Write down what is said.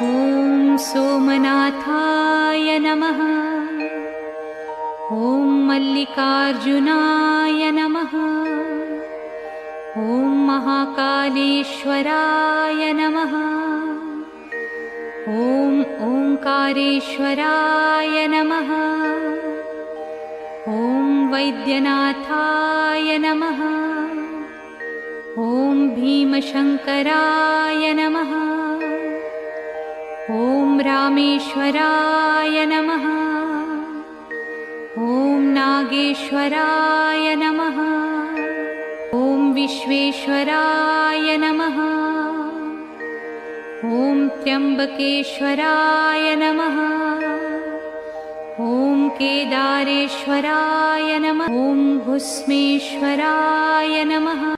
ॐ सोमनाथाय नमः। ॐ मल्लिकार्जुनाय नमः। ॐ महाकालेश्वराय नमः। ॐ ओंकारेश्वराय नमः। ॐ वैद्यनाथाय नमः। ॐ भीमशंकराय नमः। ॐ रामेश्वराय नमः। ॐ नागेश्वराय नमः। ॐ विश्वेश्वराय नमः। ॐ त्र्यंबकेश्वराय नमः। ॐ केदारेश्वराय नमः। ॐ भुस्मेश्वराय नमः।